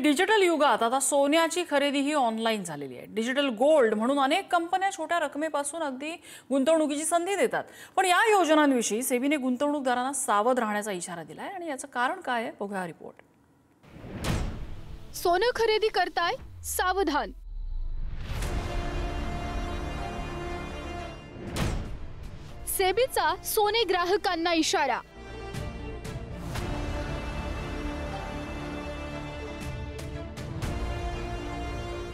Digital युगात आता सोन्याची खरेदी ही ऑनलाईन झालेली आहे। डिजिटल गोल्ड म्हणून अनेक कंपन्या छोट्या रकमेपासून अगदी गुंतवणुकीची संधी देतात। पण या योजनांविषयी सेबीने गुंतवणूकदारांना सावध राहण्याचा इशारा दिलाय आणि याचं कारण काय आहे बघूया रिपोर्ट। सोनं खरेदी करताय सावधान। सेबीचा सोने ग्राहकांना इशारा।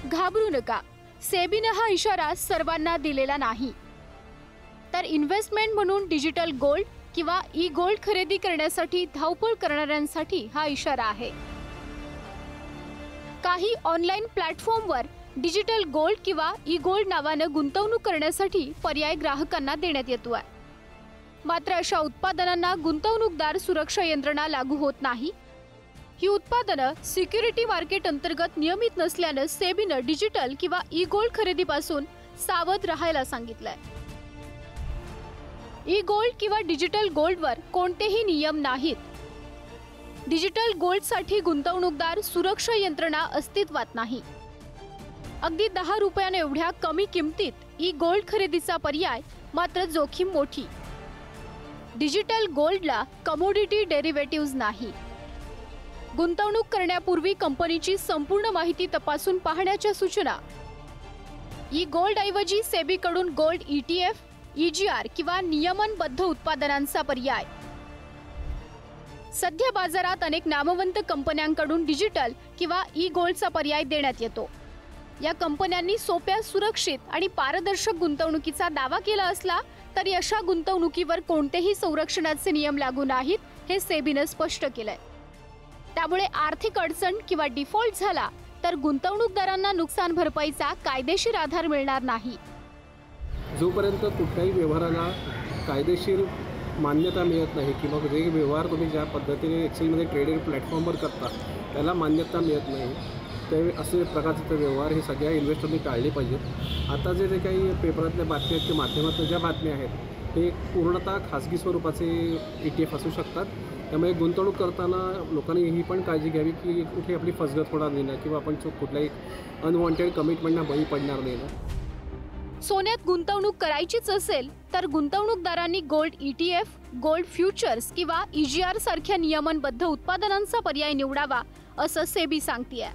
घाबरू नका, सेबीने हा इशारा सर्वांना दिलेला नाही, तर इन्व्हेस्टमेंट म्हणून डिजिटल गोल्ड किंवा ई गोल्ड खरेदी करण्यासाठी धावपळ करणाऱ्यांसाठी हा इशारा आहे। काही ऑनलाईन प्लॅटफॉर्मवर डिजिटल गोल्ड किंवा ई गोल्ड नावाने गुंतवणूक करण्यासाठी पर्याय ग्राहकांना देण्यात येतोय। मात्र अशा उत्पादनांना गुंतवणूकदार सुरक्षा यंत्रणा लागू होत नाही। ही उत्पादनं सिक्युरिटी मार्केट अंतर्गत नियमित नसल्याने सेबीने डिजिटल किंवा ई गोल्ड खरेदीपासून सावध राहायला सांगितलंय। ई गोल्ड किंवा डिजिटल गोल्डवर कोणतेही नियम नाहीत। डिजिटल गोल्डसाठी गुंतवणूकदार सुरक्षा यंत्रणा अस्तित्वात नाही। अगदी 10 रुपयांना एवढ्या कमी किमतीत ई गोल्ड खरेदीचा पर्याय, मात्र जोखीम मोठी। डिजिटल गोल्डला कमोडिटी डेरिव्हेटिव्हज नाही। गुंतवणूक करण्यापूर्वी कंपनीची संपूर्ण माहिती तपासून पाहण्याच्या सूचना। ई गोल्ड ऐवजी सेबीकडून गोल्ड ETF, EGR किंवा नियमनबद्ध उत्पादनांचा पर्याय। सध्या बाजारात अनेक नामवंत कंपन्यांकडून डिजिटल किंवा ई गोल्डचा पर्याय देण्यात येतो। या कंपन्यांनी सोप्या, सुरक्षित आणि पारदर्शक गुंतवणुकीचा दावा केला असला तरी अशा गुंतवणुकीवर कोणतेही संरक्षणाचे नियम लागू नाहीत, हे सेबीने स्पष्ट केलंय। त्यामुळे आर्थिक अडचण किंवा डिफॉल्ट झाला तर गुंतवणूकदारांना नुकसान भरपाईचा कायदेशीर आधार मिळणार नाही। जोपर्यंत कुठल्याही व्यवहाराला कायदेशीर मान्यता मिळत नाही किंवा जे व्यवहार तुम्ही ज्या पद्धतीने एक्सेलमध्ये ट्रेडिंग प्लॅटफॉर्मवर करता त्याला मान्यता मिळत नाही, ते असे प्रकारचे व्यवहार हे सगळ्या इन्व्हेस्टरनी टाळले पाहिजेत। आता जे काही पेपरातल्या बातम्या आहेत किंवा माध्यमातल्या ज्या बातम्या आहेत हे पूर्णतः खाजगी स्वरूपाचे ETF असू शकतात। त्यामुळे गुंतवणूक करताना लोकांनी ही पण काळजी घ्यावी की कुठे आपली फसगत होणार नाही ना, किंवा आपण कुठल्याही अनवॉन्टेड कमिटमेंटना बळी पडणार नाही ना। सोन्यात गुंतवणूक करायचीच असेल तर गुंतवणूकदारांनी गोल्ड ETF, गोल्ड फ्युचर्स किंवा EGR सारख्या नियमनबद्ध उत्पादनांचा पर्याय निवडावा, असं सेबी सांगतेय।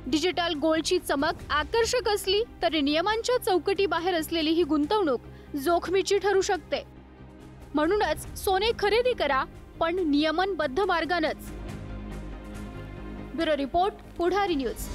डिजिटल गोल्डची चमक आकर्षक असली तरी नियमांच्या चौकटी बाहेर असलेली ही गुंतवणूक जोखमीची ठरू शकते। म्हणूनच सोने खरेदी करा, पण नियमनबद्ध मार्गानेच। ब्युरो रिपोर्ट, पुढारी न्यूज।